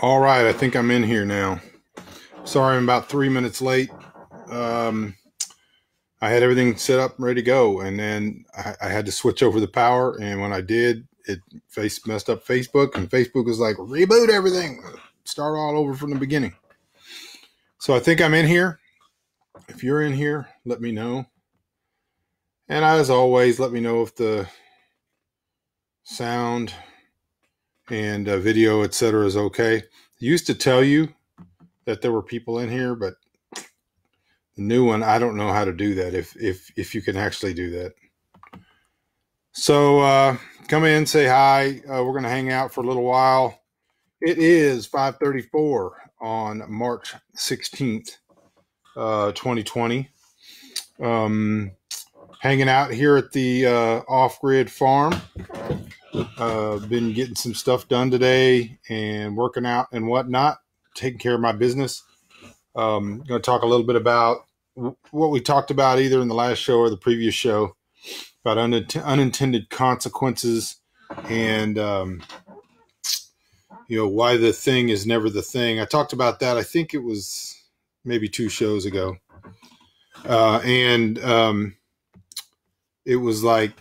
All right, I think I'm in here now. Sorry, I'm about 3 minutes late. Um, I had everything set up, ready to go, and then I had to switch over the power. And when I did, it messed up Facebook, and Facebook was like, reboot everything, start all over from the beginning. So I think I'm in here. If you're in here, let me know. And as always, let me know if the sound and video, etc., is okay. I used to tell you that there were people in here, but the new one, I don't know how to do that. If you can actually do that. So come in, say hi. We're going to hang out for a little while. It is 5:34 on March 16th, 2020. Hanging out here at the off-grid farm. Been getting some stuff done today and working out and whatnot, taking care of my business. Going to talk a little bit about what we talked about either in the last show or the previous show about unintended consequences and, why the thing is never the thing. I talked about that. I think it was maybe 2 shows ago. It was like,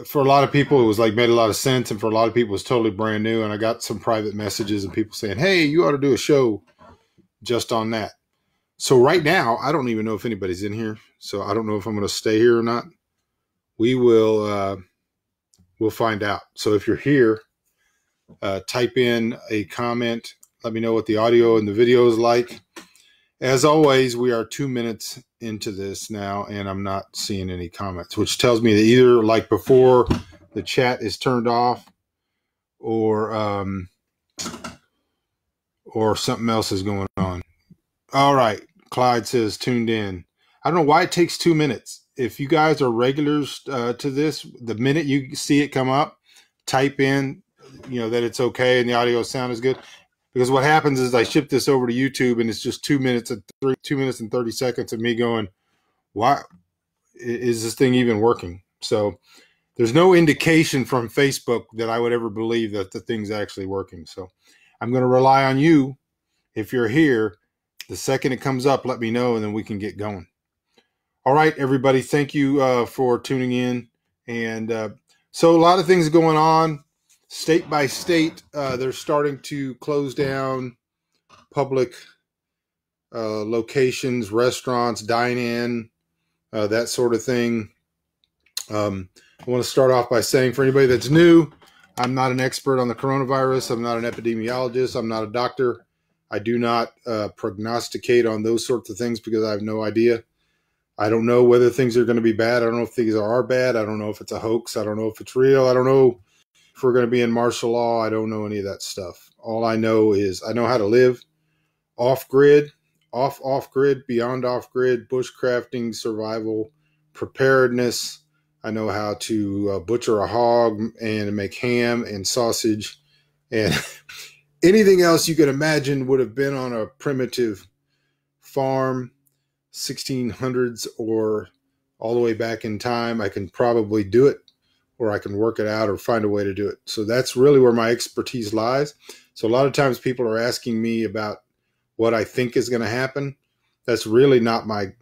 for a lot of people, it was like made a lot of sense. And for a lot of people, it was totally brand new. And I got some private messages and people saying, hey, you ought to do a show just on that. So right now, I don't even know if anybody's in here. So I don't know if I'm going to stay here or not. We will, we'll find out. So if you're here, type in a comment. Let me know what the audio and the video is like. As always, we are 2 minutes into this now, and I'm not seeing any comments, which tells me that either like before the chat is turned off or something else is going on. All right. Clyde says tuned in. I don't know why it takes 2 minutes. If you guys are regulars to this, the minute you see it come up, type in, that it's okay and the audio sound is good. Because what happens is I ship this over to YouTube and it's just 2 minutes and 30 seconds of me going, why is this thing even working? So there's no indication from Facebook that I would ever believe that the thing's actually working. So I'm going to rely on you. If you're here, the second it comes up, let me know and then we can get going. All right, everybody. Thank you for tuning in. And so a lot of things going on. State by state, they're starting to close down public locations, restaurants, dine-in, that sort of thing. I want to start off by saying for anybody that's new, I'm not an expert on the coronavirus. I'm not an epidemiologist. I'm not a doctor. I do not prognosticate on those sorts of things because I have no idea. I don't know whether things are going to be bad. I don't know if things are bad. I don't know if it's a hoax. I don't know if it's real. I don't know if we're going to be in martial law. I don't know any of that stuff. All I know is I know how to live off-grid, off-grid, beyond off-grid, bushcrafting, survival, preparedness. I know how to butcher a hog and make ham and sausage and anything else you could imagine would have been on a primitive farm, 1600s or all the way back in time. I can probably do it, or I can work it out or find a way to do it. So that's really where my expertise lies. So a lot of times people are asking me about what I think is going to happen. That's really not my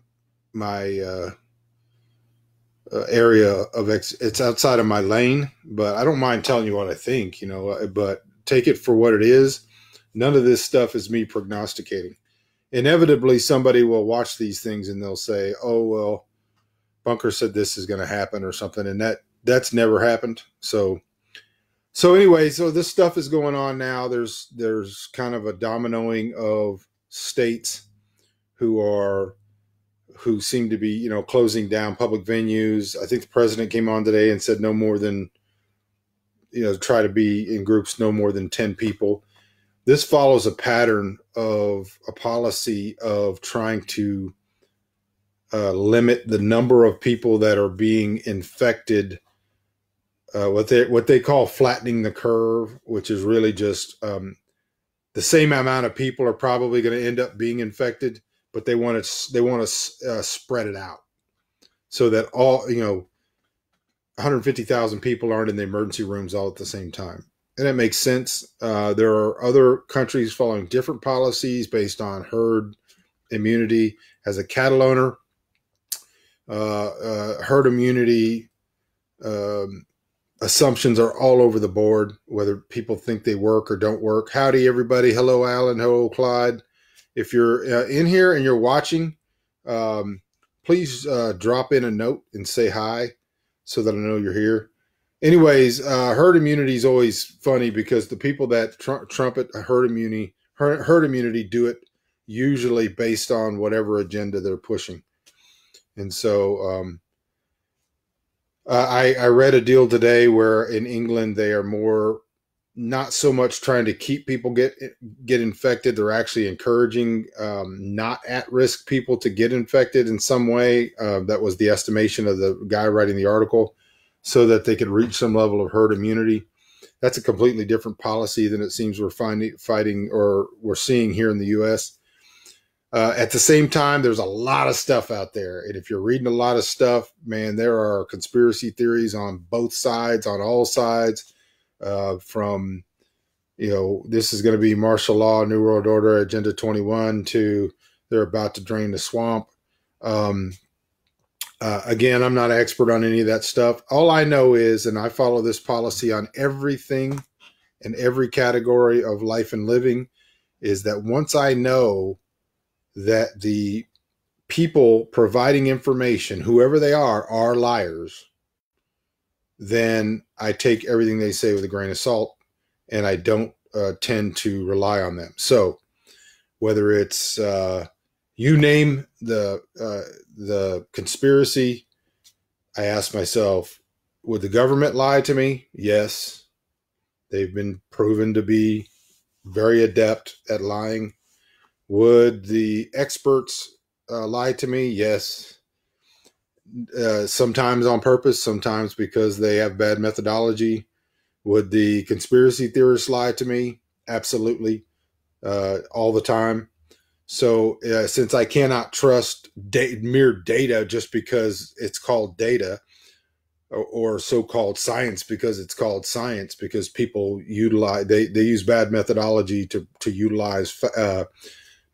area of it's outside of my lane, but I don't mind telling you what I think, but take it for what it is. None of this stuff is me prognosticating. Inevitably, somebody will watch these things and they'll say, oh, well, Bunker said this is going to happen or something. And that's never happened. So anyway, so this stuff is going on now. There's kind of a dominoing of states who seem to be, closing down public venues. I think the president came on today and said no more than, try to be in groups no more than 10 people. This follows a pattern of a policy of trying to limit the number of people that are being infected, what they call flattening the curve, which is really just the same amount of people are probably going to end up being infected, but they want to spread it out so that all 150,000 people aren't in the emergency rooms all at the same time. and it makes sense. There are other countries following different policies based on herd immunity. As a cattle owner, herd immunity assumptions are all over the board, whether people think they work or don't work. Howdy, everybody. Hello, Alan. Hello, Clyde. If you're in here and you're watching, please drop in a note and say hi so that I know you're here. Anyways, herd immunity is always funny because the people that trumpet herd immunity do it usually based on whatever agenda they're pushing. And so I read a deal today where in England they are more not so much trying to keep people get infected. They're actually encouraging not at-risk people to get infected in some way. That was the estimation of the guy writing the article, so that they could reach some level of herd immunity. That's a completely different policy than it seems we're fighting or we're seeing here in the U.S. At the same time, there's a lot of stuff out there. And if you're reading a lot of stuff, man, there are conspiracy theories on both sides, on all sides, from, this is going to be martial law, New World Order, Agenda 21 to they're about to drain the swamp. Again, I'm not an expert on any of that stuff. All I know is, and I follow this policy on everything and every category of life and living, is that once I know that the people providing information, whoever they are liars, then I take everything they say with a grain of salt, and I don't tend to rely on them. So whether it's you name the conspiracy, I ask myself, would the government lie to me? Yes. They've been proven to be very adept at lying. Would the experts lie to me? Yes. Sometimes on purpose, sometimes because they have bad methodology. Would the conspiracy theorists lie to me? Absolutely. All the time. So since I cannot trust mere data just because it's called data, or so-called science because it's called science, because people utilize, they use bad methodology to utilize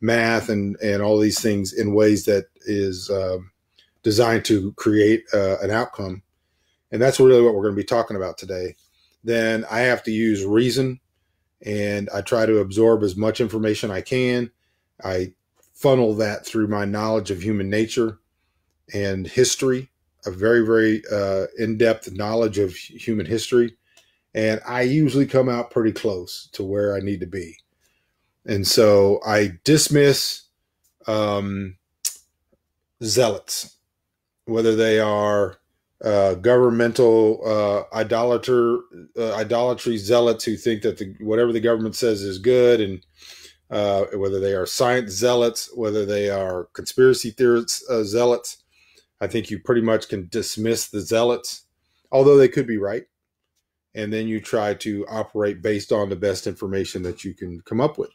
math and all these things in ways that is designed to create an outcome. And that's really what we're going to be talking about today. Then I have to use reason, and I try to absorb as much information I can. I funnel that through my knowledge of human nature and history, a very, very in-depth knowledge of human history. And I usually come out pretty close to where I need to be. And so I dismiss zealots, whether they are governmental idolatry zealots who think that whatever the government says is good, and whether they are science zealots, whether they are conspiracy theorists zealots. I think you pretty much can dismiss the zealots, although they could be right. And then you try to operate based on the best information that you can come up with.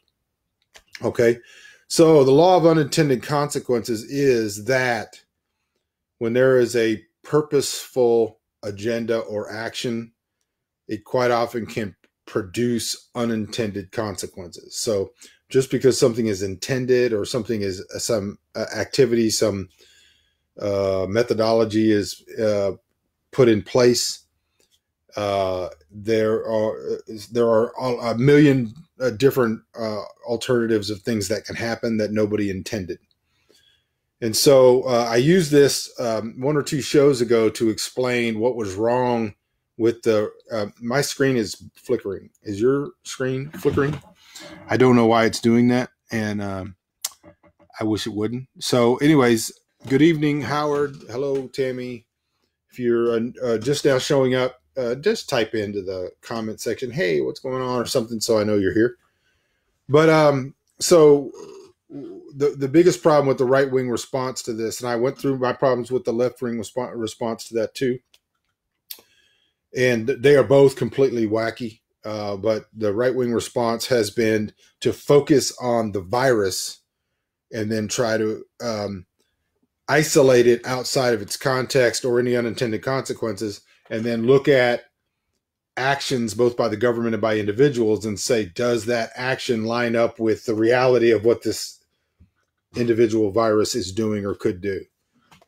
Okay. So the law of unintended consequences is that when there is a purposeful agenda or action, it quite often can produce unintended consequences. So just because something is intended, or something is some activity, some methodology is put in place, there are a million different alternatives of things that can happen that nobody intended. And so I used this one or two shows ago to explain what was wrong with the my screen is flickering. Is your screen flickering? I don't know why it's doing that, and I wish it wouldn't. So anyways, good evening, Howard. Hello, Tammy. If you're just now showing up, just type into the comment section, hey, what's going on, or something, so I know you're here. But so the biggest problem with the right-wing response to this, and I went through my problems with the left-wing response to that too, and they are both completely wacky, but the right-wing response has been to focus on the virus and then try to isolate it outside of its context or any unintended consequences, and then look at actions both by the government and by individuals and say, does that action line up with the reality of what this individual virus is doing or could do?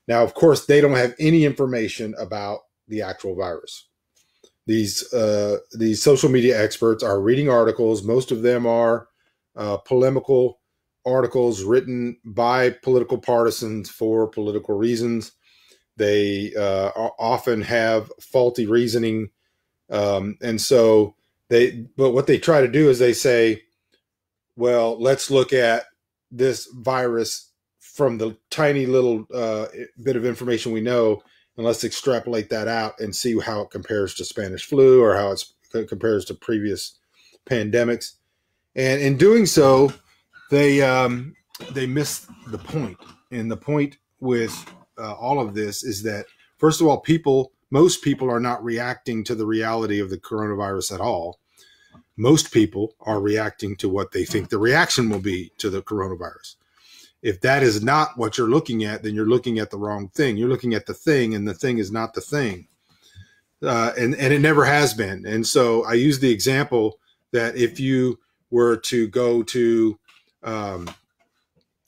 Now, of course, they don't have any information about the actual virus. These social media experts are reading articles. Most of them are polemical articles written by political partisans for political reasons. They often have faulty reasoning. And so but what they try to do is they say, well, let's look at this virus from the tiny little bit of information we know, and let's extrapolate that out and see how it compares to Spanish flu or how it compares to previous pandemics. And in doing so, they miss the point. And the point with all of this is that, first of all, most people are not reacting to the reality of the coronavirus at all. Most people are reacting to what they think the reaction will be to the coronavirus. If that is not what you're looking at, then you're looking at the wrong thing. You're looking at the thing, and the thing is not the thing. And it never has been. And so I use the example that if you were to go to,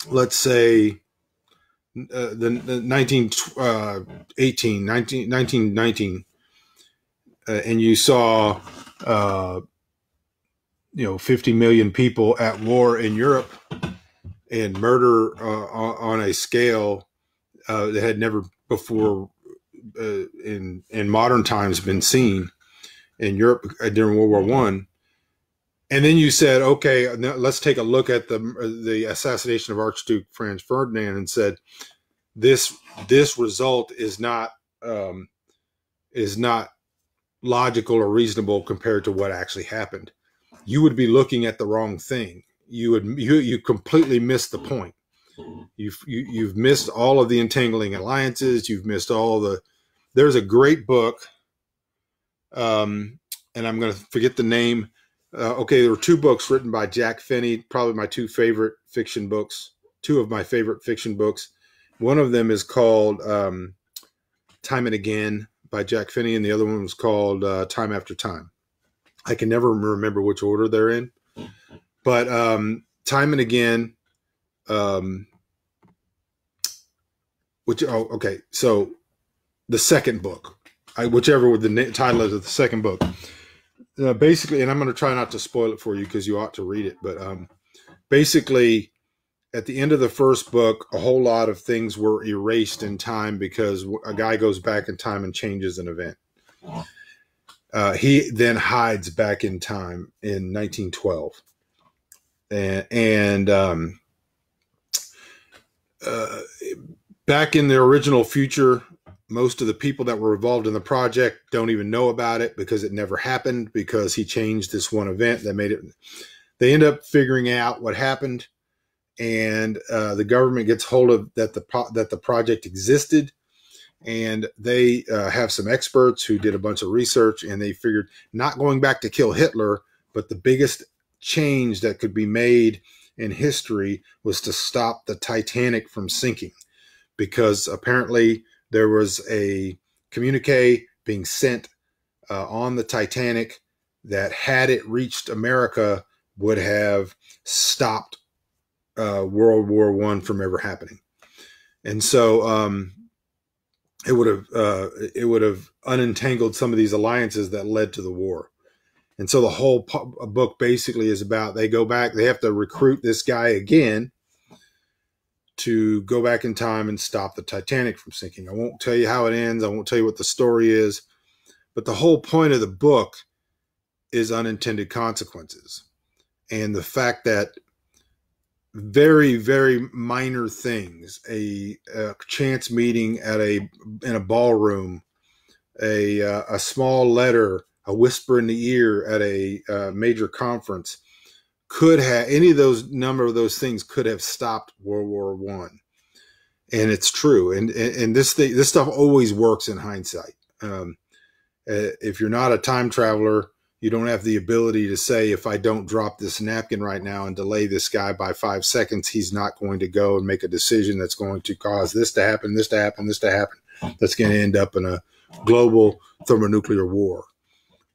let's say, the 1919, and you saw, 50 million people at war in Europe, and murder on a scale that had never before in modern times been seen in Europe during World War I. And then you said, okay, now let's take a look at the assassination of Archduke Franz Ferdinand, and said, this result is not logical or reasonable compared to what actually happened. You would be looking at the wrong thing. You completely missed the point. You've missed all of the entangling alliances. You've missed there's a great book, and I'm going to forget the name. There were two books written by Jack Finney, probably my two of my favorite fiction books. One of them is called Time and Again by Jack Finney, and the other one was called Time After Time. I can never remember which order they're in. But Time and Again, so the second book, whichever the title is of the second book, basically, and I'm going to try not to spoil it for you because you ought to read it, but basically, at the end of the first book, a whole lot of things were erased in time because a guy goes back in time and changes an event. He then hides back in time in 1912. And back in the original future, most of the people that were involved in the project don't even know about it because it never happened, because he changed this one event that made it. They end up figuring out what happened, and the government gets hold of that the project existed, and they have some experts who did a bunch of research, and they figured not going back to kill Hitler, but the biggest change that could be made in history was to stop the Titanic from sinking, because apparently there was a communique being sent on the Titanic that, had it reached America, would have stopped World War I from ever happening. And so it would have unentangled some of these alliances that led to the war. And so the whole book basically is about, they go back, they have to recruit this guy again to go back in time and stop the Titanic from sinking. I won't tell you how it ends. I won't tell you what the story is. But the whole point of the book is unintended consequences. And the fact that very, very minor things, a chance meeting in a ballroom, a small letter, a whisper in the ear at a major conference, could have, number of those things could have stopped World War I. And it's true. And this stuff always works in hindsight. If you're not a time traveler, you don't have the ability to say, if I don't drop this napkin right now and delay this guy by 5 seconds, he's not going to go and make a decision that's going to cause this to happen, this to happen, this to happen. That's going to end up in a global thermonuclear war.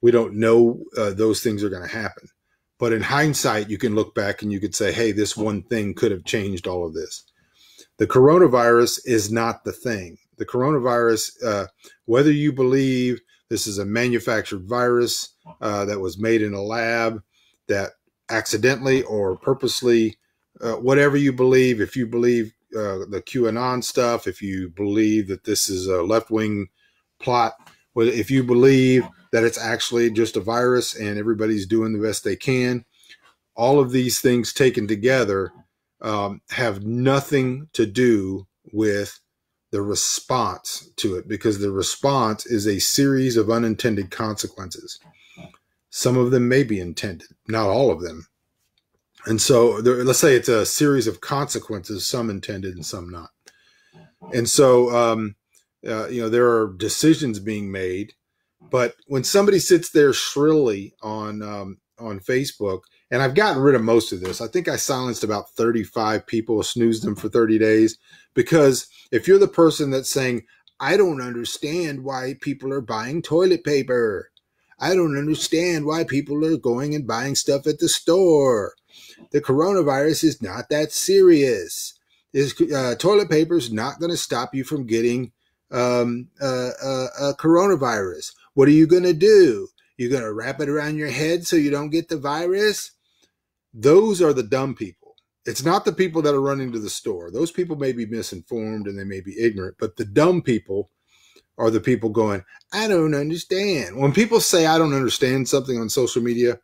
We don't know those things are going to happen. But in hindsight, you can look back and you could say, hey, this one thing could have changed all of this. The coronavirus is not the thing. The coronavirus, whether you believe this is a manufactured virus that was made in a lab, that accidentally or purposely, whatever you believe, if you believe the QAnon stuff, if you believe that this is a left-wing plot, if you believe that it's actually just a virus and everybody's doing the best they can, all of these things taken together have nothing to do with the response to it, because the response is a series of unintended consequences. Some of them may be intended, not all of them. And so let's say it's a series of consequences, some intended and some not. And so, there are decisions being made. But when somebody sits there shrilly on Facebook, and I've gotten rid of most of this. I think I silenced about 35 people, snoozed them for 30 days. Because if you're the person that's saying, I don't understand why people are buying toilet paper. I don't understand why people are going and buying stuff at the store. The coronavirus is not that serious. Toilet paper is not going to stop you from getting a coronavirus. What are you going to do? You're going to wrap it around your head so you don't get the virus? Those are the dumb people. It's not the people that are running to the store. Those people may be misinformed and they may be ignorant, but the dumb people are the people going, I don't understand. When people say I don't understand something on social media,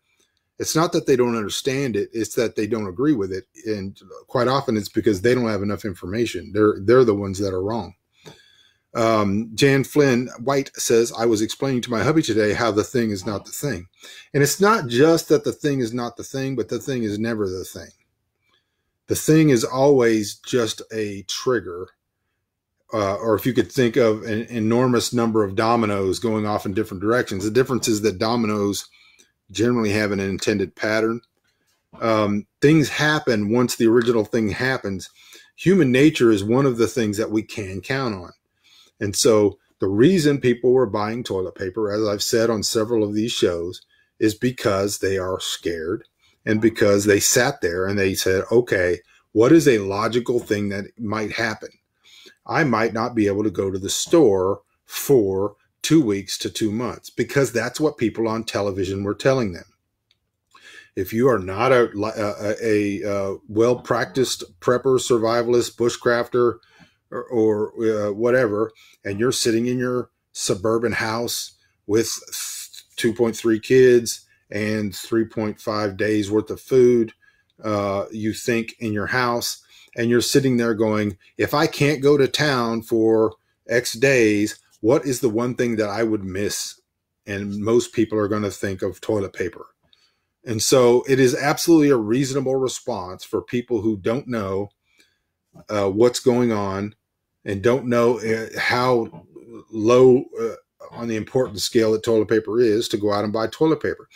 it's not that they don't understand it. It's that they don't agree with it. And quite often it's because they don't have enough information. They're the ones that are wrong. Jan Flynn White says, I was explaining to my hubby today how the thing is not the thing. And it's not just that the thing is not the thing, but the thing is never the thing. The thing is always just a trigger. Or if you could think of an enormous number of dominoes going off in different directions. The difference is that dominoes generally have an intended pattern. Things happen once the original thing happens. Human nature is one of the things that we can count on. And so the reason people were buying toilet paper, as I've said on several of these shows, is because they are scared and because they sat there and they said, okay, what is a logical thing that might happen? I might not be able to go to the store for 2 weeks to 2 months, because that's what people on television were telling them. If you are not a well-practiced prepper, survivalist, bushcrafter, or whatever, and you're sitting in your suburban house with 2.3 kids and 3.5 days worth of food, you think, in your house, and you're sitting there going, if I can't go to town for X days, what is the one thing that I would miss? And most people are going to think of toilet paper. And so it is absolutely a reasonable response for people who don't know what's going on and don't know how low on the importance scale that toilet paper is to go out and buy toilet paper.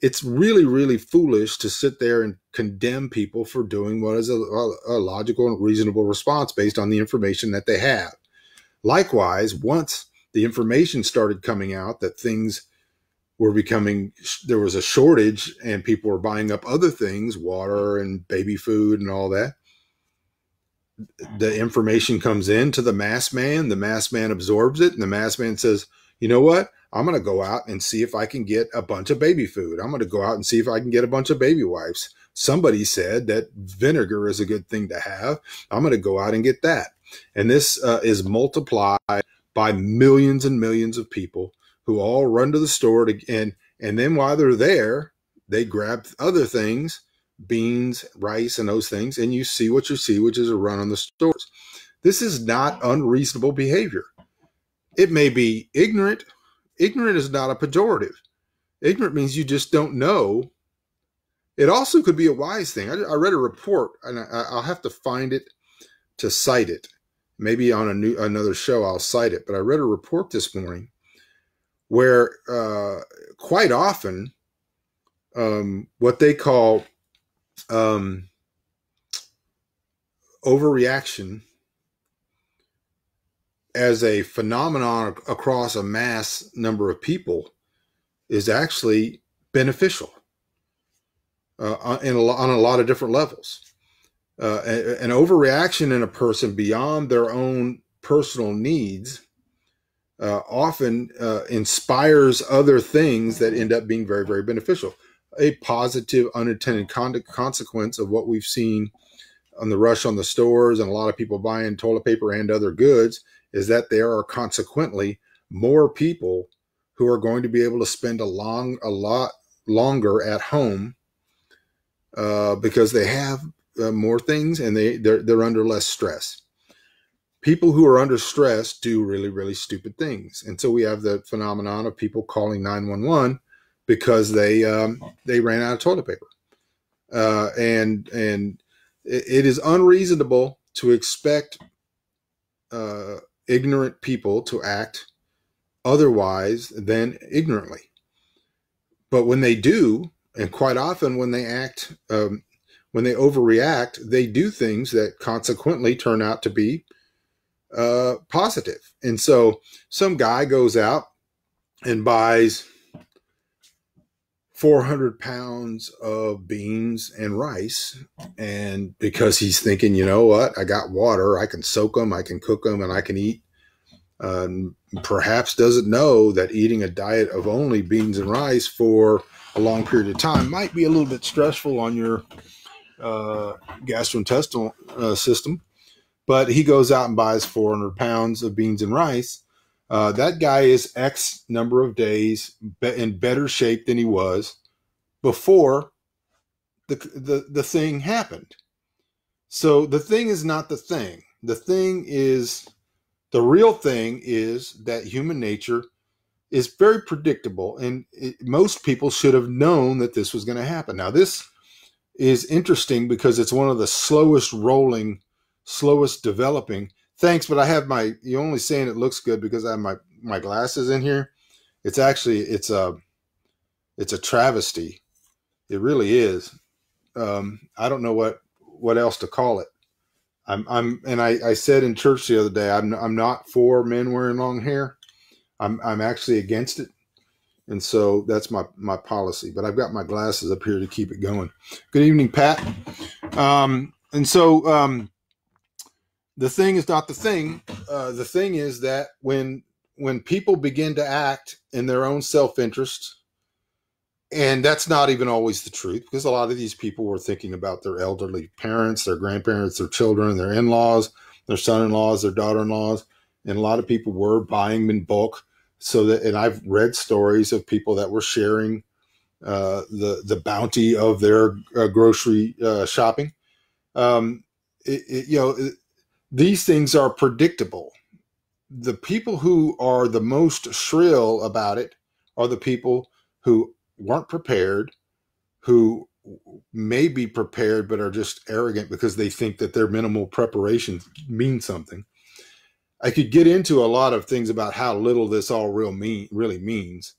It's really, really foolish to sit there and condemn people for doing what is a logical and reasonable response based on the information that they have. Likewise, once the information started coming out that things were becoming, there was a shortage and people were buying up other things, water and baby food and all that, the information comes in to the mass man absorbs it, and the mass man says, you know what? I'm going to go out and see if I can get a bunch of baby food. I'm going to go out and see if I can get a bunch of baby wipes. Somebody said that vinegar is a good thing to have. I'm going to go out and get that. And this is multiplied by millions and millions of people who all run to the store and then while they're there, they grab other things, beans, rice, and those things, and you see what you see, which is a run on the stores. This is not unreasonable behavior. It may be ignorant. Ignorant is not a pejorative. Ignorant means you just don't know. It also could be a wise thing. I read a report, and I'll have to find it to cite it. Maybe on another show I'll cite it, but I read a report this morning where quite often what they call overreaction as a phenomenon across a mass number of people is actually beneficial on a lot of different levels. An overreaction in a person beyond their own personal needs often inspires other things that end up being very, very beneficial. A positive unintended consequence of what we've seen on the rush on the stores and a lot of people buying toilet paper and other goods is that there are consequently more people who are going to be able to spend a lot longer at home because they have more things and they're under less stress. People who are under stress do really, really stupid things. And so we have the phenomenon of people calling 911 because they ran out of toilet paper. And it is unreasonable to expect ignorant people to act otherwise than ignorantly. But when they do, and quite often when they act, when they overreact, they do things that consequently turn out to be positive. And so some guy goes out and buys 400 pounds of beans and rice. And because he's thinking, you know what, I got water, I can soak them, I can cook them, and I can eat. Perhaps doesn't know that eating a diet of only beans and rice for a long period of time might be a little bit stressful on your gastrointestinal system. But he goes out and buys 400 pounds of beans and rice. That guy is X number of days in better shape than he was before the thing happened. So the thing is not the thing. The real thing is that human nature is very predictable, and most people should have known that this was going to happen. Now, this is interesting because it's one of the slowest developing. Thanks, but I have you're only saying it looks good because I have my glasses in here. It's actually, it's a travesty. It really is. I don't know what else to call it. I said in church the other day, I'm not for men wearing long hair. I'm actually against it. And so that's my policy, but I've got my glasses up here to keep it going. Good evening, Pat. And so, the thing is not the thing. The thing is that when people begin to act in their own self-interest, and that's not even always the truth, because a lot of these people were thinking about their elderly parents, their grandparents, their children, their in-laws, their son-in-laws, their daughter-in-laws, and a lot of people were buying in bulk. And I've read stories of people that were sharing the bounty of their grocery shopping. These things are predictable. The people who are the most shrill about it are the people who weren't prepared, who may be prepared but are just arrogant because they think that their minimal preparation means something. I could get into a lot of things about how little this all really means,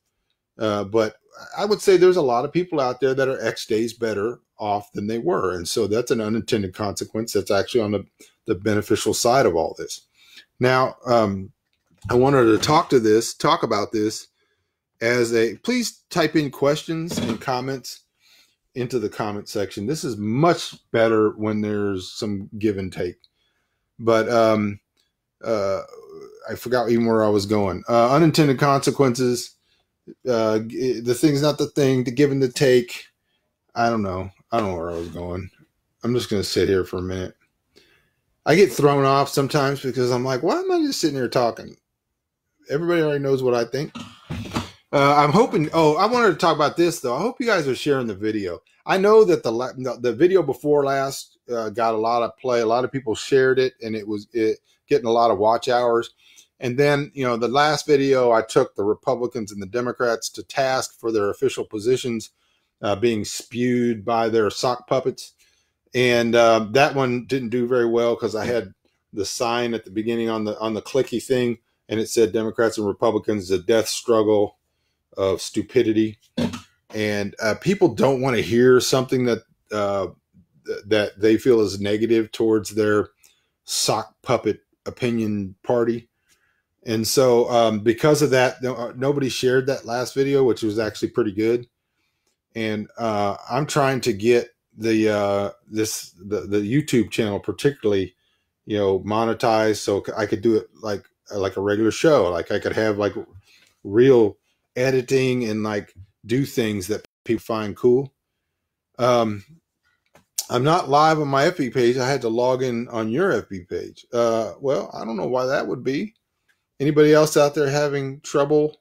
but I would say there's a lot of people out there that are X days better off than they were, and so that's an unintended consequence that's actually on the beneficial side of all this. Now, I wanted to talk about this please type in questions and comments into the comment section. This is much better when there's some give and take. But I forgot even where I was going. Unintended consequences. The thing's not the thing. The give and the take. I don't know where I was going. I'm just going to sit here for a minute. I get thrown off sometimes because I'm like, why am I just sitting here talking? Everybody already knows what I think. I'm hoping. Oh, I wanted to talk about this though. I hope you guys are sharing the video. I know that the video before last got a lot of play. A lot of people shared it, and it was getting a lot of watch hours. And then, the last video, I took the Republicans and the Democrats to task for their official positions being spewed by their sock puppets. And that one didn't do very well because I had the sign at the beginning on the clicky thing, and it said Democrats and Republicans, a death struggle of stupidity. And people don't want to hear something that they feel is negative towards their sock puppet opinion party. And so because of that, nobody shared that last video, which was actually pretty good. And I'm trying to get the the YouTube channel particularly, monetized, so I could do it like a regular show. Like I could have like real editing and like do things that people find cool. I'm not live on my FB page. I had to log in on your FB page. Well, I don't know why that would be. Anybody else out there having trouble?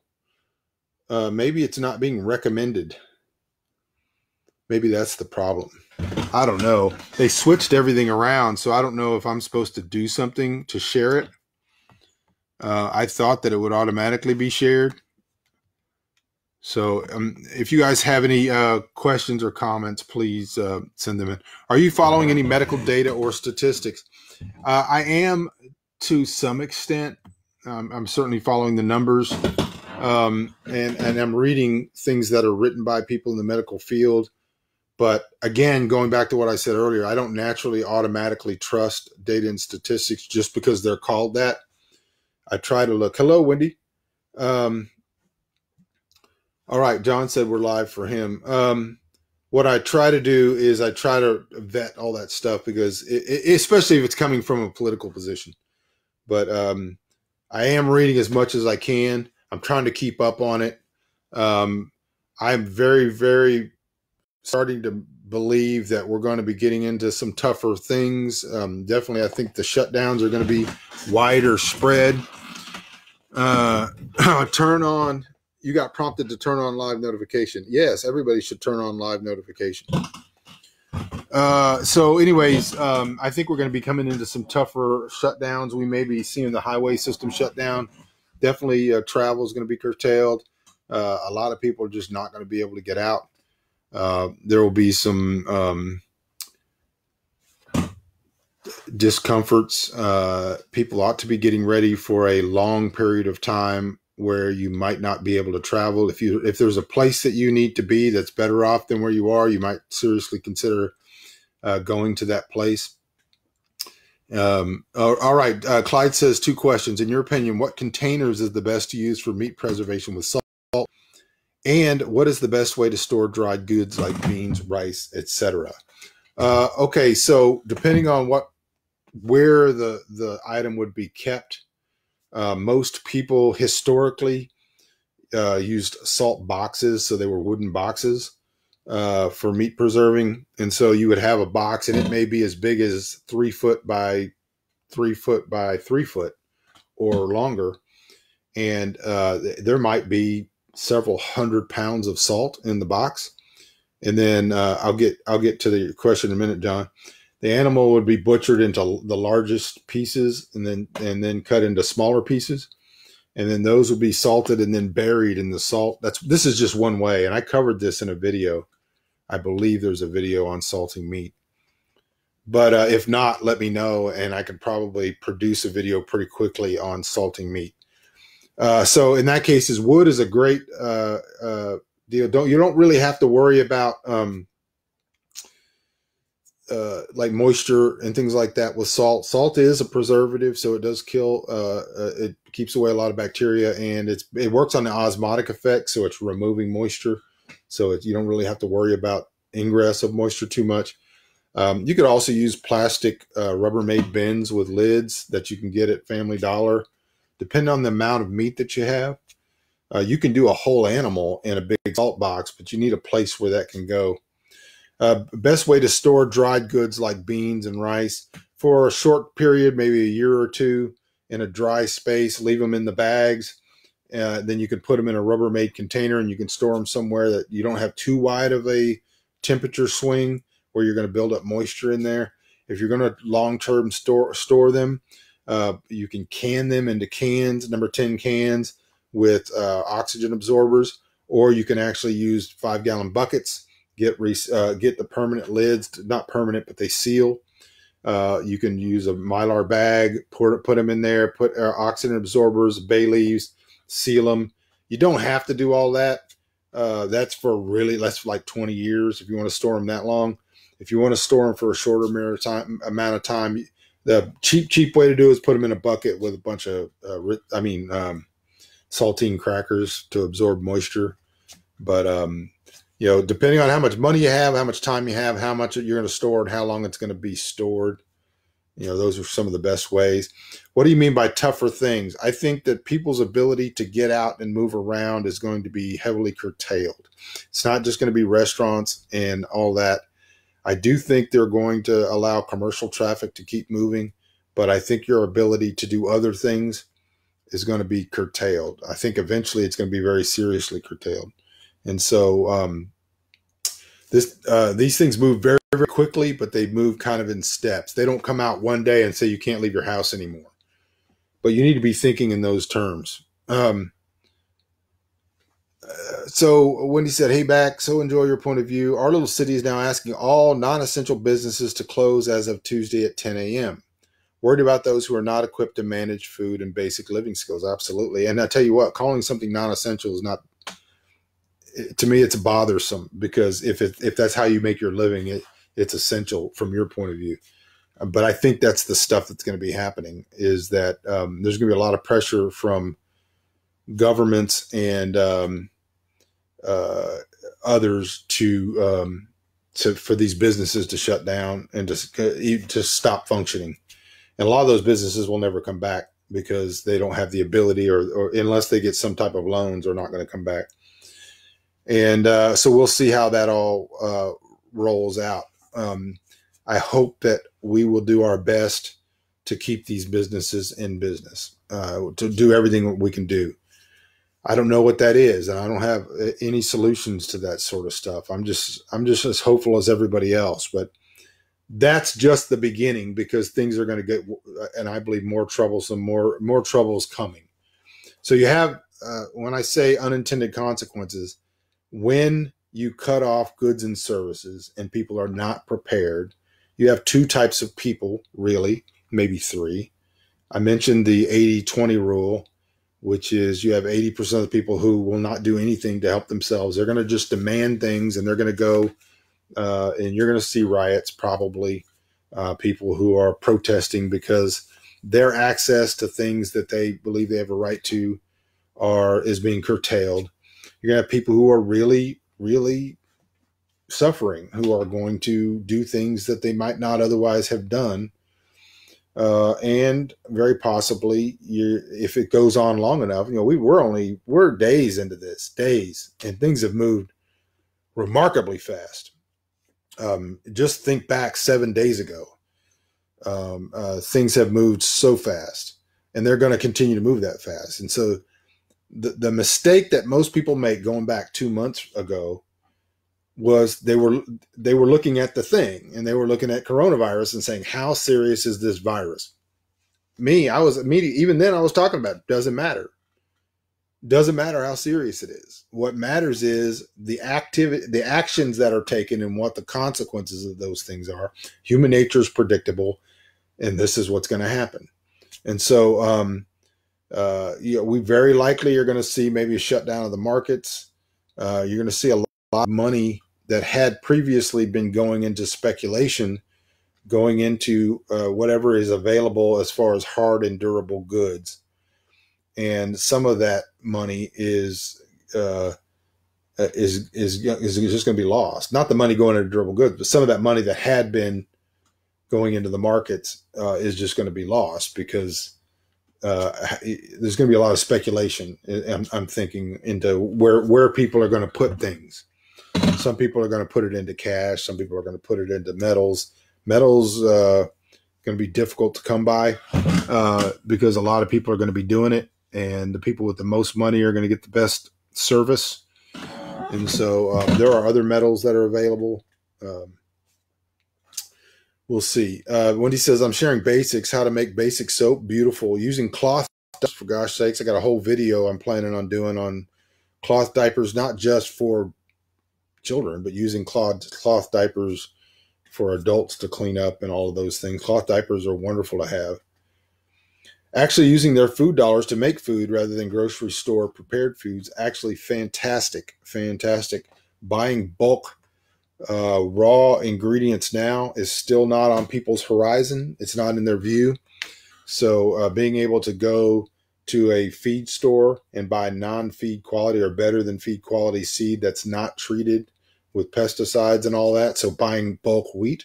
Maybe it's not being recommended. Maybe that's the problem. I don't know. They switched everything around, so I don't know if I'm supposed to do something to share it. I thought that it would automatically be shared. So if you guys have any questions or comments, please send them in. Are you following any medical data or statistics? I am to some extent. I'm certainly following the numbers, and I'm reading things that are written by people in the medical field. But again, going back to what I said earlier, I don't naturally automatically trust data and statistics just because they're called that. I try to look. Hello, Wendy. All right, John said we're live for him. What I try to do is I try to vet all that stuff because, especially if it's coming from a political position. But I am reading as much as I can. I'm trying to keep up on it. I'm very, very starting to believe that we're going to be getting into some tougher things. Definitely, I think the shutdowns are going to be wider spread. Turn on. You got prompted to turn on live notification. Yes, everybody should turn on live notification. So anyways, I think we're going to be coming into some tougher shutdowns. We may be seeing the highway system shut down. Definitely travel is going to be curtailed. A lot of people are just not going to be able to get out. There will be some discomforts. People ought to be getting ready for a long period of time where you might not be able to travel. If there's a place that you need to be that's better off than where you are, you might seriously consider going to that place. All right. Clyde says 2 questions. In your opinion, what containers is the best to use for meat preservation with salt? And what is the best way to store dried goods like beans, rice, etc.? Okay, so depending on where the item would be kept, most people historically used salt boxes, so they were wooden boxes for meat preserving. And so you would have a box, and it may be as big as 3 foot by 3 foot by 3 foot or longer, and there might be several hundred pounds of salt in the box. And then I'll get to the question in a minute, John. The animal would be butchered into the largest pieces and then cut into smaller pieces. And then those would be salted and then buried in the salt. This is just one way. And I covered this in a video. I believe there's a video on salting meat. But if not, let me know, and I could probably produce a video pretty quickly on salting meat. So in that case, wood is a great deal. You don't really have to worry about like moisture and things like that with salt. Salt is a preservative, so it does kill. It keeps away a lot of bacteria, and it works on the osmotic effect, so it's removing moisture. So you don't really have to worry about ingress of moisture too much. You could also use plastic Rubbermaid bins with lids that you can get at Family Dollar. Depending on the amount of meat that you have, you can do a whole animal in a big salt box, but you need a place where that can go. Best way to store dried goods like beans and rice for a short period, maybe a year or two, in a dry space. Leave them in the bags. Then you can put them in a Rubbermaid container, and you can store them somewhere that you don't have too wide of a temperature swing where you're going to build up moisture in there. If you're going to long-term store them, you can can them into cans, number 10 cans with oxygen absorbers, or you can actually use 5-gallon buckets. Get the permanent lids, not permanent, but they seal. You can use a Mylar bag, put them in there, put oxygen absorbers, bay leaves, seal them. You don't have to do all that. That's for like 20 years if you want to store them that long. If you want to store them for a shorter amount of time, The cheap way to do it is put them in a bucket with a bunch of, saltine crackers to absorb moisture. But, depending on how much money you have, how much time you have, how much you're going to store, and how long it's going to be stored, those are some of the best ways. What do you mean by tougher things? I think that people's ability to get out and move around is going to be heavily curtailed. It's not just going to be restaurants and all that. I do think they're going to allow commercial traffic to keep moving, but I think your ability to do other things is going to be curtailed. I think eventually it's going to be very seriously curtailed. And so these things move very, very quickly, but they move kind of in steps. They don't come out one day and say you can't leave your house anymore. But you need to be thinking in those terms. So Wendy said, hey, back, so enjoy your point of view. Our little city is now asking all non-essential businesses to close as of Tuesday at 10 a.m. Worried about those who are not equipped to manage food and basic living skills. Absolutely. And I tell you what, calling something non-essential is not, to me, it's bothersome, because if that's how you make your living, it's essential from your point of view. But I think that's the stuff that's going to be happening, is that there's going to be a lot of pressure from governments and others for these businesses to shut down and to stop functioning. And a lot of those businesses will never come back because they don't have the ability, or unless they get some type of loans, are not going to come back. And so we'll see how that all rolls out. I hope that we will do our best to keep these businesses in business, to do everything we can do. I don't know what that is, and I don't have any solutions to that sort of stuff. I'm just as hopeful as everybody else, but that's just the beginning, because things are going to get, and I believe, more troublesome, more troubles coming. So you have, when I say unintended consequences, when you cut off goods and services and people are not prepared, you have two types of people, really, maybe three. I mentioned the 80-20 rule, which is you have 80% of the people who will not do anything to help themselves. They're going to just demand things, and they're going to go, and you're going to see riots, probably, people who are protesting because their access to things that they believe they have a right to is being curtailed. You're going to have people who are really, really suffering, who are going to do things that they might not otherwise have done. And very possibly, if it goes on long enough, we're days into this, and things have moved remarkably fast. Just think back 7 days ago. Things have moved so fast, and they're going to continue to move that fast. And so the mistake that most people make going back 2 months ago was they were looking at the thing, and they were looking at coronavirus and saying, how serious is this virus? Even then I was talking about, doesn't matter how serious it is. What matters is the actions that are taken, and what the consequences of those things are. Human nature is predictable, and this is what's going to happen. And so, we very likely are going to see maybe a shutdown of the markets. You're going to see a lot of money that had previously been going into speculation, going into whatever is available as far as hard and durable goods. And some of that money is just going to be lost. Not the money going into durable goods, but some of that money that had been going into the markets is just going to be lost, because there's going to be a lot of speculation. I'm thinking into where people are going to put things. Some people are going to put it into cash. Some people are going to put it into metals. Metals going to be difficult to come by because a lot of people are going to be doing it, and the people with the most money are going to get the best service. And so there are other metals that are available. We'll see. Wendy says, I'm sharing basics, how to make basic soap beautiful using cloth. For gosh sakes, I got a whole video I'm planning on doing on cloth diapers, not just for children, but using cloth diapers for adults to clean up and all of those things. Cloth diapers are wonderful to have. Actually using their food dollars to make food rather than grocery store prepared foods, actually fantastic. Buying bulk Raw ingredients now is still not on people's horizon. It's not in their view. So being able to go to a feed store and buy non-feed quality or better than feed quality seed that's not treated with pesticides and all that. So buying bulk wheat,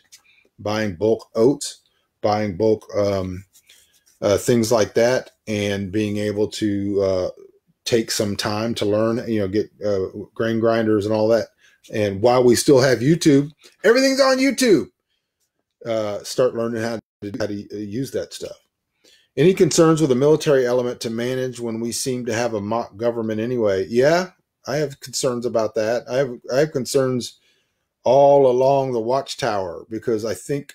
buying bulk oats, buying bulk things like that, and being able to take some time to learn, get grain grinders and all that. And while we still have YouTube, everything's on YouTube. Start learning how to use that stuff. Any concerns with a military element to manage when we seem to have a mock government anyway? Yeah, I have concerns about that. I have concerns all along the watchtower, because I think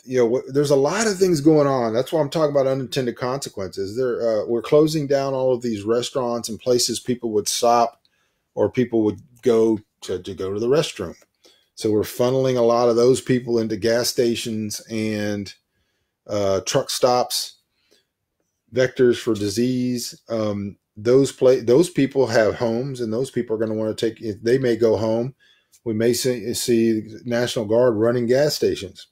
there's a lot of things going on. That's why I'm talking about unintended consequences. We're closing down all of these restaurants and places people would stop, or people would go to go to the restroom. So we're funneling a lot of those people into gas stations and truck stops, vectors for disease. Those people have homes, and those people are going to want to take. They may go home. We may see National Guard running gas stations.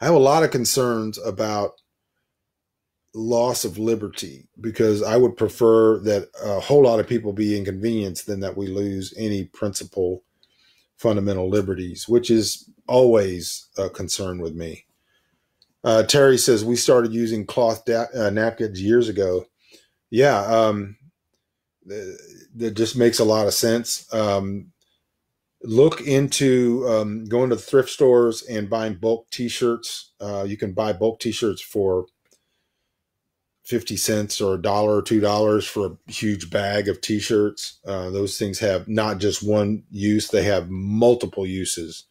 I have a lot of concerns about loss of liberty, because I would prefer that a whole lot of people be inconvenienced than that we lose any principal fundamental liberties, which is always a concern with me. Terry says we started using cloth napkins years ago. Yeah, that just makes a lot of sense. Look into going to the thrift stores and buying bulk T-shirts. You can buy bulk T-shirts for 50 cents or $1 or $2 for a huge bag of T-shirts. Those things have not just one use, they have multiple uses.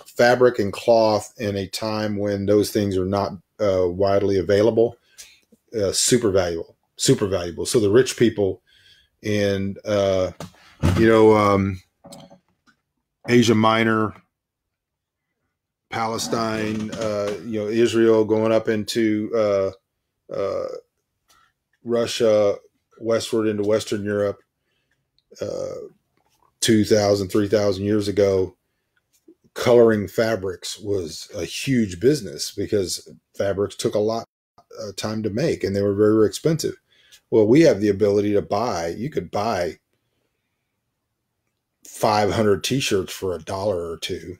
Fabric and cloth in a time when those things are not widely available, super valuable. So the rich people in Asia Minor, Palestine, Israel, going up into Russia, westward into Western Europe, 2,000, 3,000 years ago, coloring fabrics was a huge business, because fabrics took a lot of time to make, and they were very, very expensive. Well, we have the ability to buy. You could buy 500 T-shirts for $1 or $2.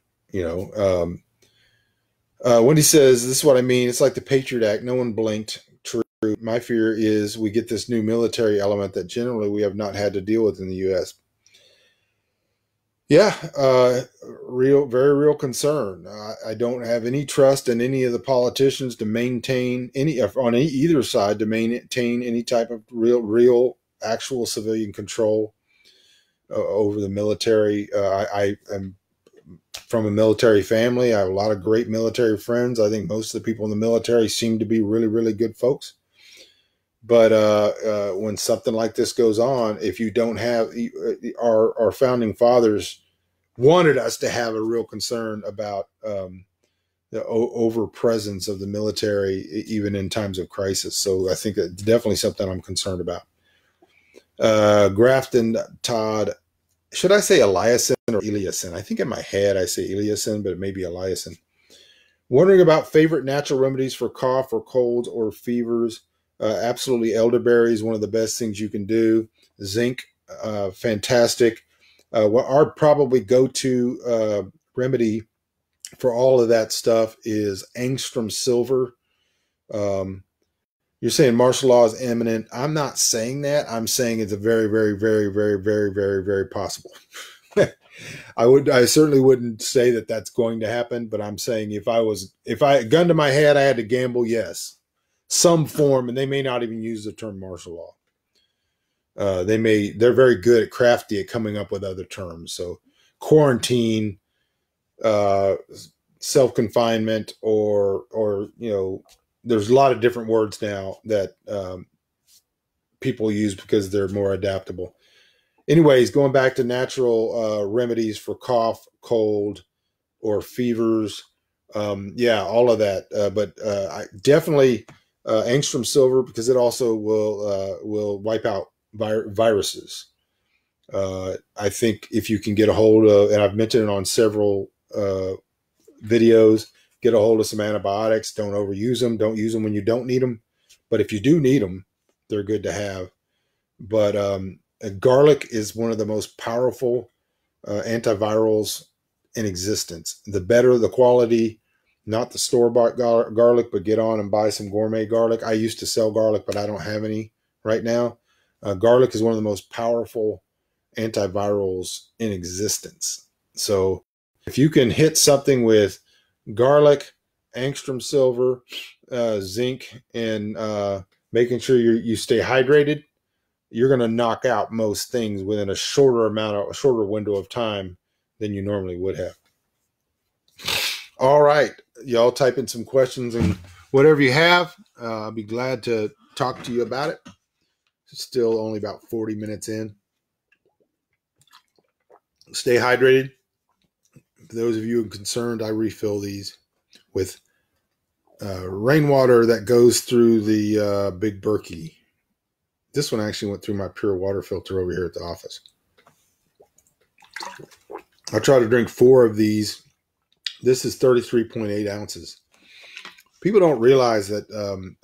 Wendy says, this is what I mean. It's like the Patriot Act. No one blinked. True. My fear is we get this new military element that generally we have not had to deal with in the U.S. Yeah, very real concern. I don't have any trust in any of the politicians to maintain either side to maintain any type of real, actual civilian control over the military. I am from a military family. I have a lot of great military friends. I think most of the people in the military seem to be really, really good folks. But when something like this goes on, if you don't have our founding fathers wanted us to have a real concern about the over presence of the military, even in times of crisis. So I think that's definitely something I'm concerned about. Grafton Todd, should I say Eliason or Eliason? I think in my head I say Eliason, but it may be Eliason. Wondering about favorite natural remedies for cough or colds or fevers. Absolutely, elderberry is one of the best things you can do. Zinc, fantastic. What our probably go-to remedy for all of that stuff is angstrom silver. You're saying martial law is imminent. I'm not saying that. I'm saying it's a very, very, very, very, very, very, very possible. I certainly wouldn't say that that's going to happen, but I'm saying if I gun to my head, I had to gamble, yes, some form, and they may not even use the term martial law. They're very good at crafty at coming up with other terms. So quarantine, self-confinement, or there's a lot of different words now that people use because they're more adaptable. Anyways, going back to natural remedies for cough, cold, or fevers. All of that. But I definitely angstrom silver, because it also will wipe out viruses. I think if you can get a hold of, and I've mentioned it on several videos, get a hold of some antibiotics. Don't overuse them. Don't use them when you don't need them. But if you do need them, they're good to have. But garlic is one of the most powerful antivirals in existence. The better the quality, not the store-bought garlic, but get on and buy some gourmet garlic. I used to sell garlic, but I don't have any right now. Garlic is one of the most powerful antivirals in existence. So if you can hit something with garlic, angstrom silver, zinc, and making sure you stay hydrated, you're going to knock out most things within a shorter window of time than you normally would have. All right, y'all type in some questions and whatever you have. I'll be glad to talk to you about it. It's still only about 40 minutes in. Stay hydrated. For those of you concerned, I refill these with rainwater that goes through the Big Berkey. This one actually went through my pure water filter over here at the office. I try to drink 4 of these. This is 33.8 ounces. People don't realize that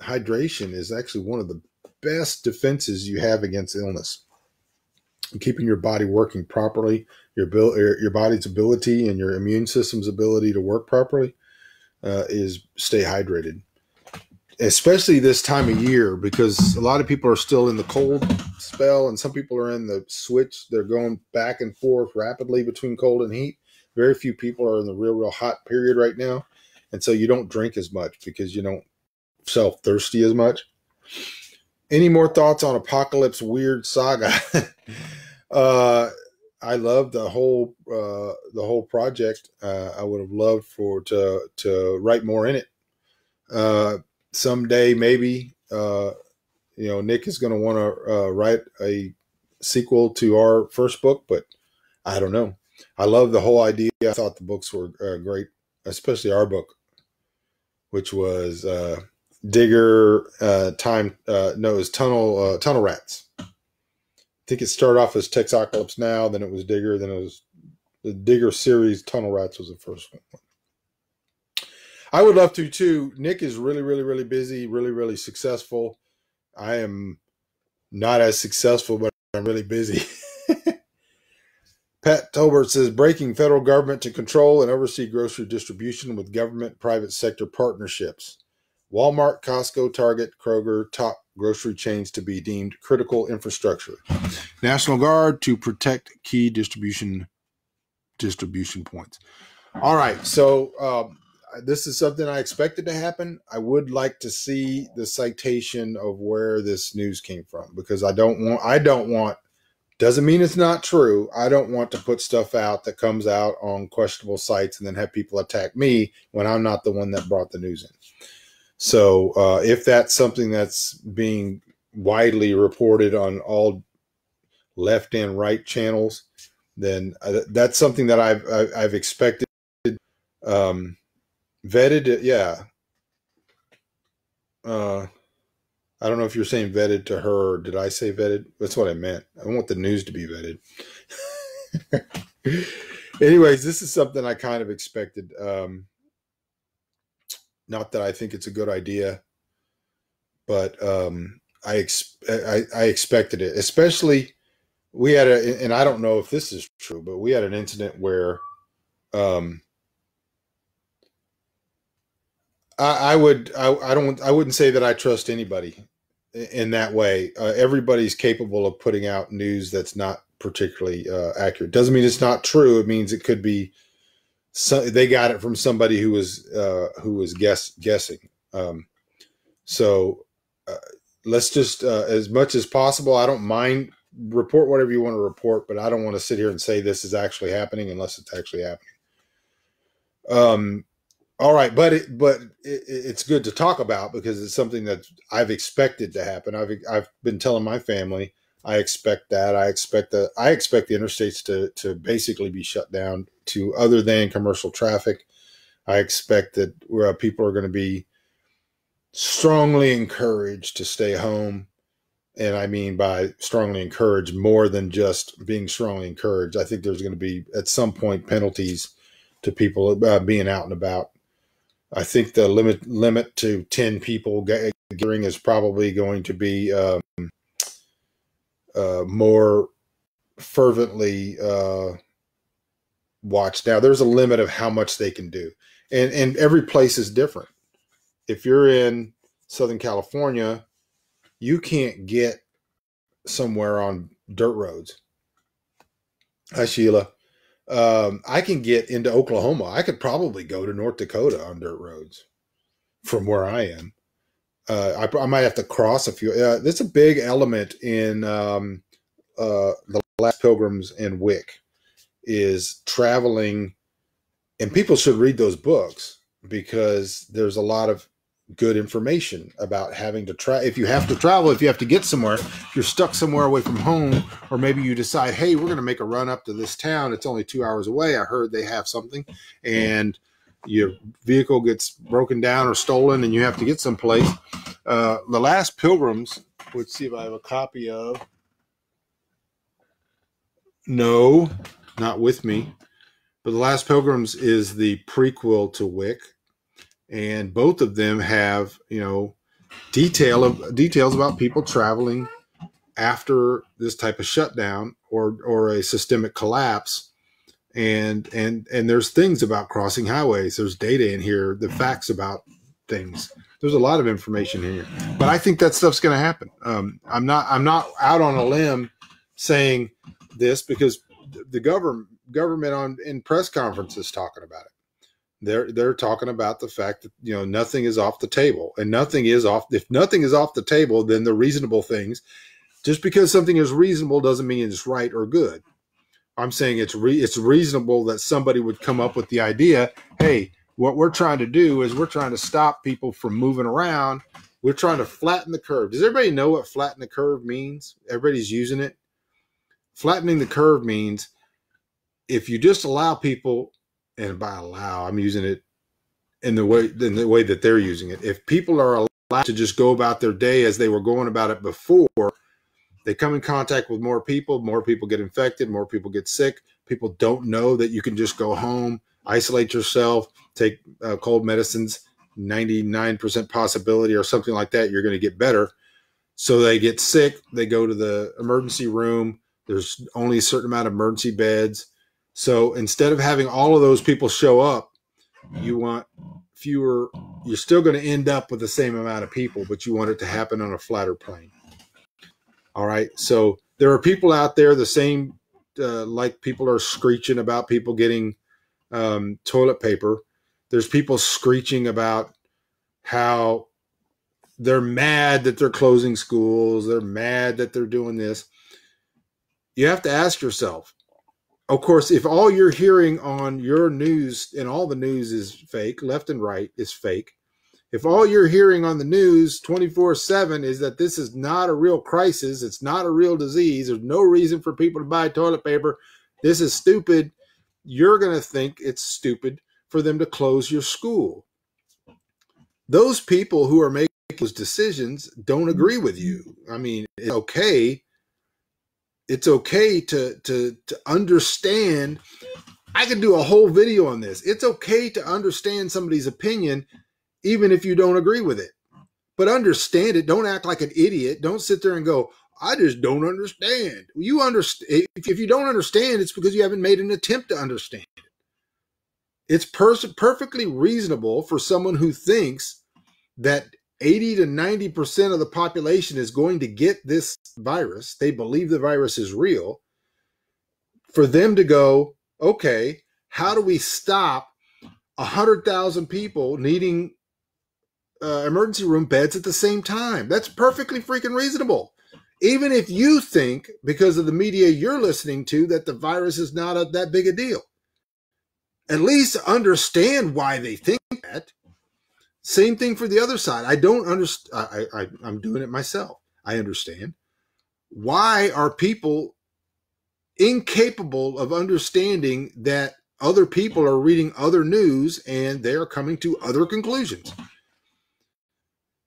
hydration is actually one of the best defenses you have against illness. Keeping your body working properly, your body's ability and your immune system's ability to work properly is stay hydrated. Especially this time of year, because a lot of people are still in the cold spell and some people are in the switch. They're going back and forth rapidly between cold and heat. Very few people are in the real hot period right now. And so you don't drink as much because you don't self-thirsty as much. Any more thoughts on Apocalypse Weird Saga? I love the whole project. I would have loved to write more in it. Someday, maybe, Nick is going to want to write a sequel to our first book, but I don't know. I love the whole idea. I thought the books were great, especially our book, which was Digger Time. No, it was Tunnel Rats. I think it started off as Texocalypse Now, then it was Digger, then it was the Digger series. Tunnel Rats was the first one. I would love to too. Nick is really busy, really successful. I am not as successful, but I'm really busy. Pat Tolbert says, breaking federal government to control and oversee grocery distribution with government-private sector partnerships. Walmart, Costco, Target, Kroger, top grocery chains to be deemed critical infrastructure. National Guard to protect key distribution points. All right, so this is something I expected to happen. I would like to see the citation of where this news came from, because I don't want, doesn't mean it's not true. I don't want to put stuff out that comes out on questionable sites and then have people attack me when I'm not the one that brought the news in. So if that's something that's being widely reported on all left and right channels, then that's something that I've expected. Vetted, yeah. I don't know if you're saying vetted to her, or did I say vetted? That's what I meant. I want the news to be vetted. Anyways, this is something I kind of expected. Not that I think it's a good idea, but I expected it. Especially, we had and I don't know if this is true, but we had an incident where I wouldn't say that I trust anybody in that way. Everybody's capable of putting out news that's not particularly accurate. Doesn't mean it's not true. It means it could be. They got it from somebody who was guessing. So let's just, as much as possible, I don't mind, report whatever you want to report, but I don't want to sit here and say this is actually happening unless it's actually happening. All right, but it's good to talk about because it's something that I've expected to happen. I've been telling my family I expect that. I expect the interstates to basically be shut down to other than commercial traffic. I expect that people are going to be strongly encouraged to stay home And I mean by strongly encouraged more than just being strongly encouraged. I think there's going to be at some point penalties to people being out and about. I think the limit to 10 people gathering is probably going to be more fervently watched. Now, there's a limit of how much they can do, and every place is different. If you're in Southern California, you can't get somewhere on dirt roads. Hi, Sheila. I can get into Oklahoma. I could probably go to North Dakota on dirt roads from where I am. I might have to cross a few. That's a big element in the Last Pilgrims and Wick is traveling, and people should read those books because there's a lot of good information about having to try. If you have to travel, if you have to get somewhere, if you're stuck somewhere away from home, or maybe you decide, hey, we're going to make a run up to this town. It's only 2 hours away. I heard they have something, and your vehicle gets broken down or stolen and you have to get someplace. The Last Pilgrims, let's see if I have a copy of. No, not with me. But The Last Pilgrims is the prequel to Wick. And both of them have, details about people traveling after this type of shutdown or a systemic collapse. And there's things about crossing highways. There's data in here, the facts about things. There's a lot of information in here. But I think that stuff's going to happen. I'm not out on a limb saying this because the government in press conferences talking about it. They're talking about the fact that nothing is off the table, and nothing is off. If nothing is off the table, then the reasonable things. Just because something is reasonable doesn't mean it's right or good. I'm saying it's reasonable that somebody would come up with the idea. Hey, what we're trying to do is we're trying to stop people from moving around. We're trying to flatten the curve. Does everybody know what flatten the curve means? Everybody's using it. Flattening the curve means if you just allow people. And by allow, I'm using it in the way that they're using it. If people are allowed to just go about their day as they were going about it before, they come in contact with more people get infected, more people get sick. People don't know that you can just go home, isolate yourself, take cold medicines, 99% possibility or something like that, you're going to get better. So they get sick, they go to the emergency room. There's only a certain amount of emergency beds. So instead of having all of those people show up, you want fewer. You're still going to end up with the same amount of people, but you want it to happen on a flatter plane. All right. So there are people out there the same, like people are screeching about people getting toilet paper. There's people screeching about how they're mad that they're closing schools. They're mad that they're doing this. You have to ask yourself, of course, if all you're hearing on your news, and all the news is fake, left and right is fake. If all you're hearing on the news 24/7 is that this is not a real crisis, it's not a real disease, there's no reason for people to buy toilet paper, this is stupid, you're going to think it's stupid for them to close your school. Those people who are making those decisions don't agree with you. I mean, it's okay. It's okay to understand. I could do a whole video on this. It's okay to understand somebody's opinion, even if you don't agree with it. But understand it. Don't act like an idiot. Don't sit there and go, I just don't understand. You understand. If you don't understand, it's because you haven't made an attempt to understand it. It's perfectly reasonable for someone who thinks that 80 to 90% of the population is going to get this virus. They believe the virus is real. For them to go, okay, how do we stop 100,000 people needing emergency room beds at the same time? That's perfectly freaking reasonable. Even if you think, because of the media you're listening to, that the virus is not that big a deal. At least understand why they think that. Same thing for the other side. I don't understand. I'm doing it myself. I understand. Why are people incapable of understanding that other people are reading other news and they are coming to other conclusions?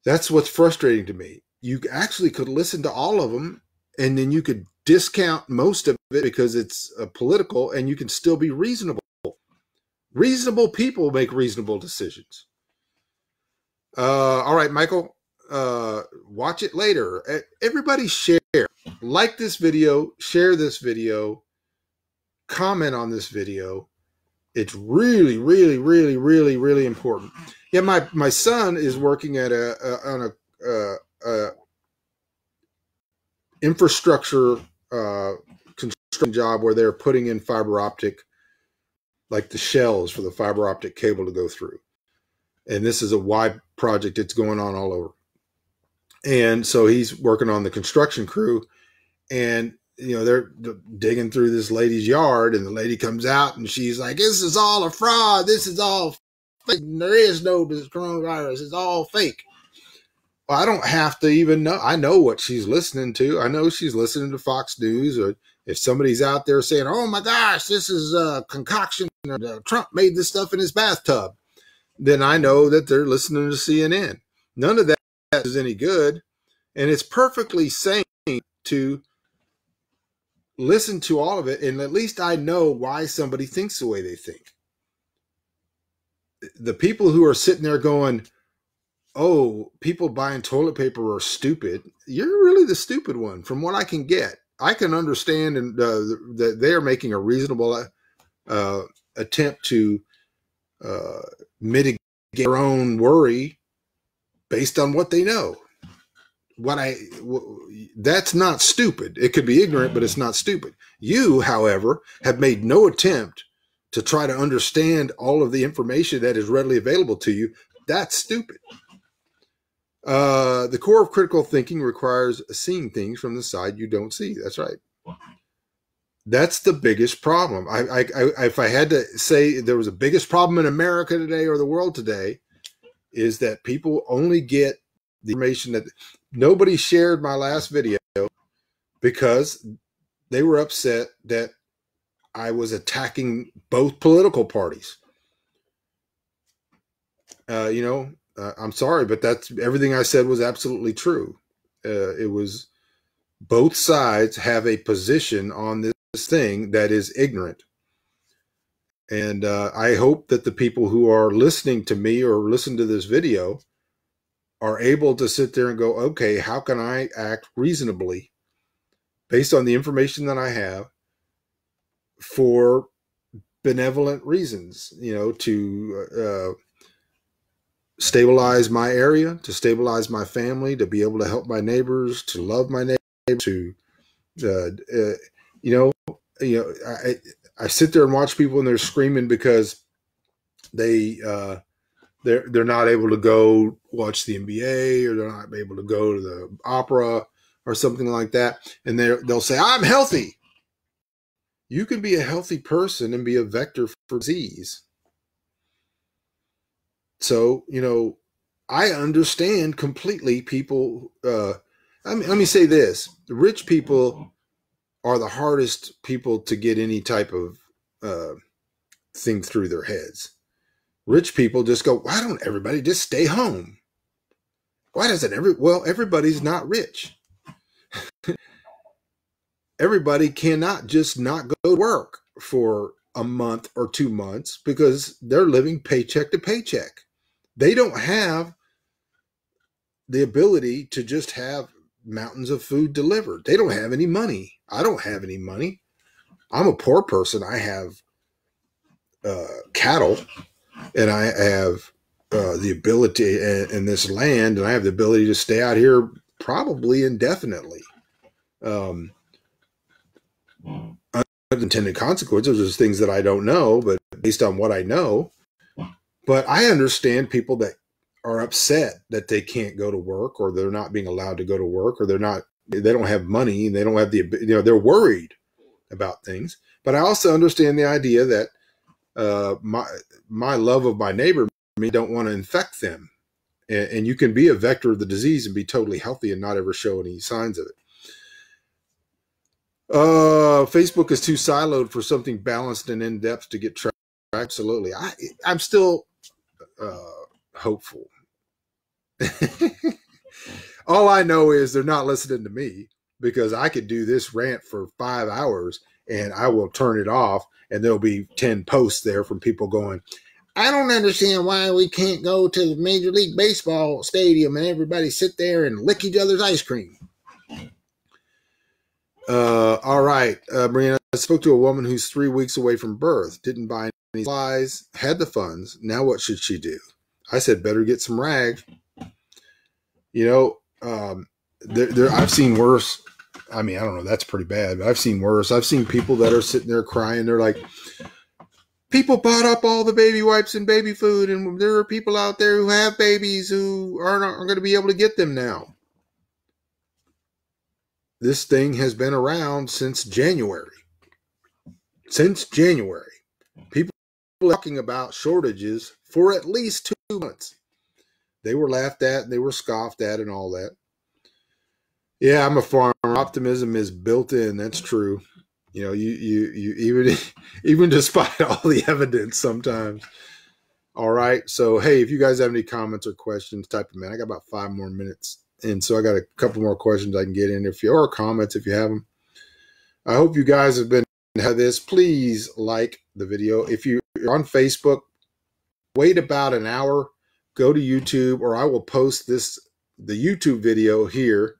That's what's frustrating to me. you actually could listen to all of them, and then you could discount most of it because it's political, and you can still be reasonable. Reasonable people make reasonable decisions. All right, Michael, watch it later. Everybody share, like this video, share this video, comment on this video. It's really, really, really, really, really important. Yeah, my son is working at on a infrastructure construction job where they're putting in fiber optic, like the shells for the fiber optic cable to go through. And this is a wide project. It's going on all over. And so he's working on the construction crew, and they're digging through this lady's yard, and the lady comes out and she's like, "This is all a fraud. This is all fake. There is no coronavirus. It's all fake." Well, I don't have to even know. I know what she's listening to. I know she's listening to Fox News, or if somebody's out there saying, "Oh my gosh, this is a concoction, or Trump made this stuff in his bathtub," then I know that they're listening to CNN. None of that is any good. And it's perfectly sane to listen to all of it, and at least I know why somebody thinks the way they think. The people who are sitting there going, "Oh, people buying toilet paper are stupid," you're really the stupid one from what I can get. I can understand that they're making a reasonable attempt to mitigate their own worry based on what they know. That's not stupid. It could be ignorant, but it's not stupid. You, however, have made no attempt to try to understand all of the information that is readily available to you. That's stupid. The core of critical thinking requires seeing things from the side you don't see. That's right. That's the biggest problem. If I had to say there was a biggest problem in America today or the world today, is that people only get the information that nobody shared my last video because they were upset that I was attacking both political parties. I'm sorry, but that's everything I said was absolutely true. It was both sides have a position on this thing that is ignorant. And I hope that the people who are listening to me or listen to this video are able to sit there and go, okay, how can I act reasonably based on the information that I have for benevolent reasons, to stabilize my area, to stabilize my family, to be able to help my neighbors, to love my neighbors, to, I sit there and watch people and they're screaming because they're not able to go watch the NBA, or they're not able to go to the opera or something like that. And they'll say, "I'm healthy." You can be a healthy person and be a vector for disease. So, I understand completely people. Let me say this. The rich people are the hardest people to get any type of thing through their heads. Rich people just go, "Why don't everybody just stay home? Why doesn't everybody's not rich." Everybody cannot just not go to work for a month or 2 months because they're living paycheck to paycheck. They don't have the ability to just have mountains of food delivered. They don't have any money. I don't have any money. I'm a poor person. I have cattle, and I have the ability in this land, and I have the ability to stay out here probably indefinitely. Unintended consequences, there's things that I don't know, but based on what I know. But I understand people that are upset that they can't go to work, or they're not being allowed to go to work, or they don't have money, and they don't have they're worried about things. But I also understand the idea that my love of my neighbor, me, don't want to infect them. And you can be a vector of the disease and be totally healthy and not ever show any signs of it. Facebook is too siloed for something balanced and in-depth to get tracked. Absolutely. I'm still hopeful. All I know is they're not listening to me, because I could do this rant for 5 hours and I will turn it off, and there'll be 10 posts there from people going, I don't understand why we can't go to the Major League Baseball stadium and everybody sit there and lick each other's ice cream. All right, Marina, I spoke to a woman who's 3 weeks away from birth, didn't buy any supplies, had the funds. Now what should she do? I said, better get some rags. You know, I've seen worse. I mean, I don't know, that's pretty bad, but I've seen worse. I've seen people that are sitting there crying. They're like, people bought up all the baby wipes and baby food, and there are people out there who have babies who aren't going to be able to get them now. This thing has been around since January. Since January. People are talking about shortages for at least 2 months. They were laughed at, and they were scoffed at, and all that. Yeah, I'm a farmer. Optimism is built in. That's true. You know, you even despite all the evidence sometimes. All right. So, hey, if you guys have any comments or questions, type them in. I got about 5 more minutes. And so I got a couple more questions I can get in, or comments if you have them. I hope you guys have this. Please like the video. If you're on Facebook, wait about an hour, go to YouTube, or I will post the YouTube video here.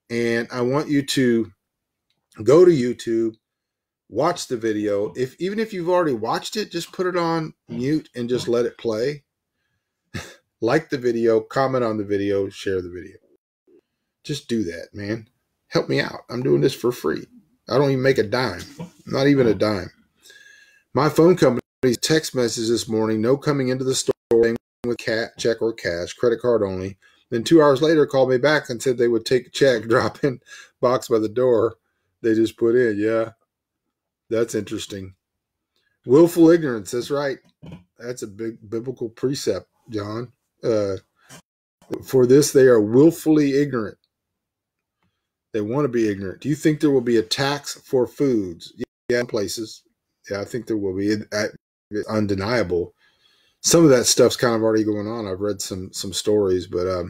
And I want you to go to YouTube, watch the video. Even if you've already watched it, just put it on mute and just let it play. Like the video, comment on the video, share the video. Just do that, man. Help me out. I'm doing this for free. I don't even make a dime. Not even a dime. My phone company's text message this morning, no coming into the store with check or cash, credit card only. Then 2 hours later, called me back and said they would take a check, drop in box by the door. They just put in. Yeah, that's interesting. Willful ignorance. That's right. That's a big biblical precept, John. For this, they are willfully ignorant. They want to be ignorant. Do you think there will be a tax for foods? Yeah, in places. Yeah, I think there will be. It's undeniable. Some of that stuff's kind of already going on. I've read some stories, but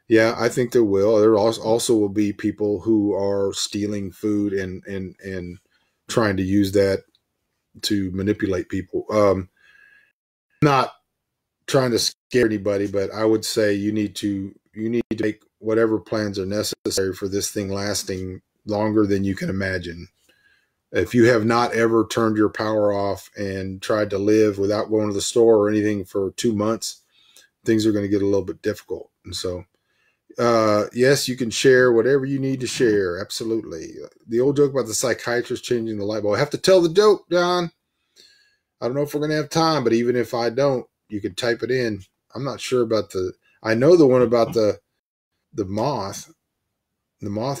yeah, I think there will. There also will be people who are stealing food and trying to use that to manipulate people. Not trying to scare anybody, but I would say you need to make whatever plans are necessary for this thing lasting longer than you can imagine. If you have not ever turned your power off and tried to live without going to the store or anything for 2 months, things are going to get a little bit difficult. And so, yes, you can share whatever you need to share. Absolutely. The old joke about the psychiatrist changing the light bulb. I have to tell the joke, John. I don't know if we're going to have time, but even if I don't, you could type it in. I'm not sure about I know the one about the moth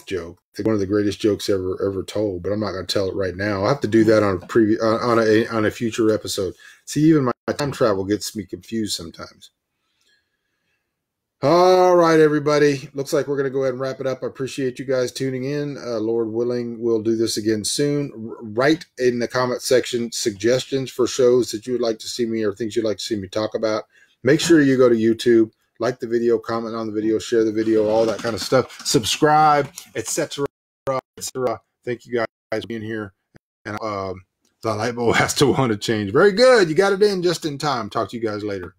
joke, one of the greatest jokes ever told, but I'm not going to tell it right now. I'll have to do that on a future episode. See, even my time travel gets me confused sometimes. All right, everybody. Looks like we're going to go ahead and wrap it up. I appreciate you guys tuning in. Lord willing, we'll do this again soon. Write in the comment section suggestions for shows that you would like to see me or things you'd like to see me talk about. Make sure you go to YouTube, like the video, comment on the video, share the video, all that kind of stuff. Subscribe, etc. Thank you guys for being here. And the light bulb has to want to change. Very good. You got it in just in time. Talk to you guys later.